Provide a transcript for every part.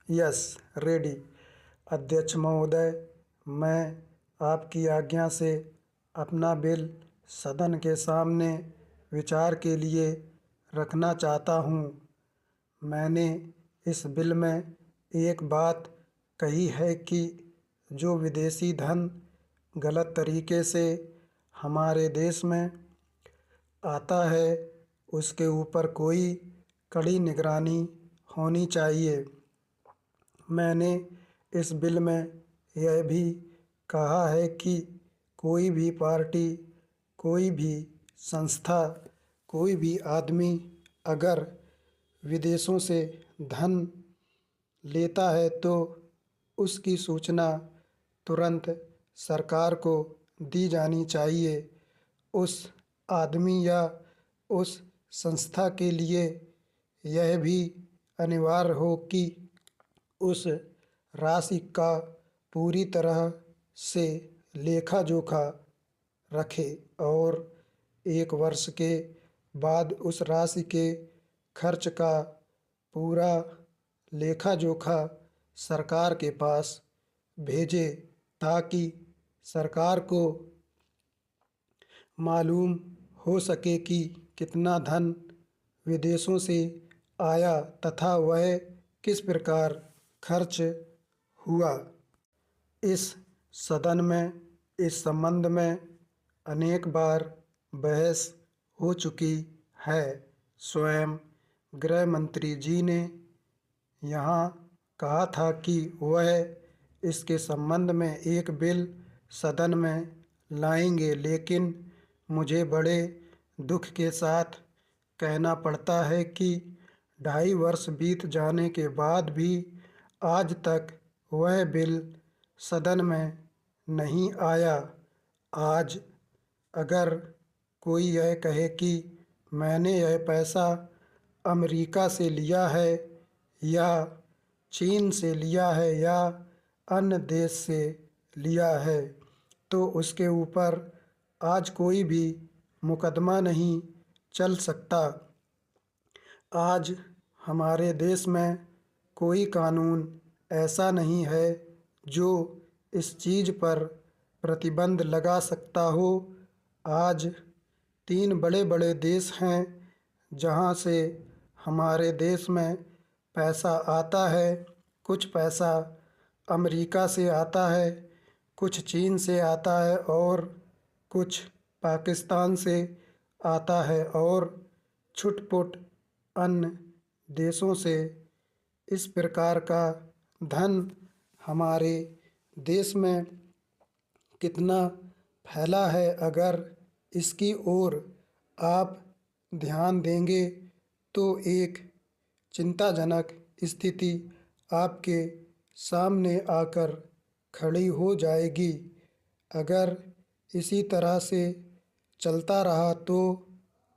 Yes, ready. अध्यक्ष महोदय, मैं आपकी आज्ञा से अपना बिल सदन के सामने विचार के लिए रखना चाहता हूँ। मैंने इस बिल में एक बात कही है कि जो विदेशी धन गलत तरीके से हमारे देश में आता है, उसके ऊपर कोई कड़ी निगरानी होनी चाहिए। मैंने इस बिल में यह भी कहा है कि कोई भी पार्टी, कोई भी संस्था, कोई भी आदमी अगर विदेशों से धन लेता है तो उसकी सूचना तुरंत सरकार को दी जानी चाहिए। उस आदमी या उस संस्था के लिए यह भी अनिवार्य हो कि उस राशि का पूरी तरह से लेखा जोखा रखे और 1 वर्ष के बाद उस राशि के खर्च का पूरा लेखा जोखा सरकार के पास भेजे, ताकि सरकार को मालूम हो सके कि कितना धन विदेशों से आया तथा वह किस प्रकार खर्च हुआ। इस सदन में इस संबंध में अनेक बार बहस हो चुकी है। स्वयं गृह मंत्री जी ने यहाँ कहा था कि वह इसके संबंध में एक बिल सदन में लाएंगे, लेकिन मुझे बड़े दुख के साथ कहना पड़ता है कि 2.5 वर्ष बीत जाने के बाद भी आज तक वह बिल सदन में नहीं आया। आज अगर कोई यह कहे कि मैंने यह पैसा अमेरिका से लिया है या चीन से लिया है या अन्य देश से लिया है, तो उसके ऊपर आज कोई भी मुकदमा नहीं चल सकता। आज हमारे देश में कोई कानून ऐसा नहीं है जो इस चीज़ पर प्रतिबंध लगा सकता हो। आज 3 बड़े बड़े देश हैं जहाँ से हमारे देश में पैसा आता है। कुछ पैसा अमेरिका से आता है, कुछ चीन से आता है और कुछ पाकिस्तान से आता है और छुटपुट अन्य देशों से। इस प्रकार का धन हमारे देश में कितना फैला है, अगर इसकी ओर आप ध्यान देंगे तो एक चिंताजनक स्थिति आपके सामने आकर खड़ी हो जाएगी। अगर इसी तरह से चलता रहा तो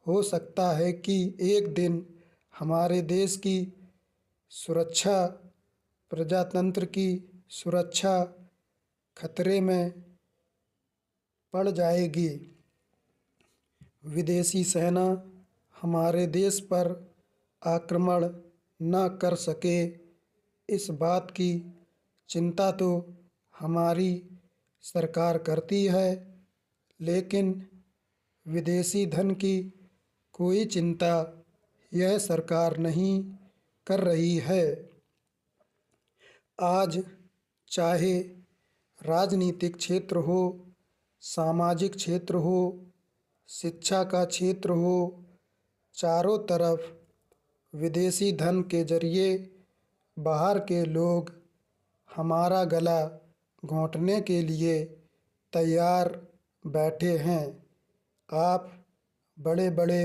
हो सकता है कि एक दिन हमारे देश की सुरक्षा, प्रजातंत्र की सुरक्षा खतरे में पड़ जाएगी। विदेशी सेना हमारे देश पर आक्रमण न कर सके, इस बात की चिंता तो हमारी सरकार करती है, लेकिन विदेशी धन की कोई चिंता यह सरकार नहीं कर रही है। आज चाहे राजनीतिक क्षेत्र हो, सामाजिक क्षेत्र हो, शिक्षा का क्षेत्र हो, चारों तरफ विदेशी धन के जरिए बाहर के लोग हमारा गला घोंटने के लिए तैयार बैठे हैं। आप बड़े बड़े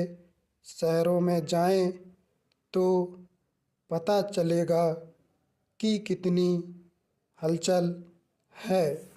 शहरों में जाएं तो पता चलेगा कि कितनी हलचल है।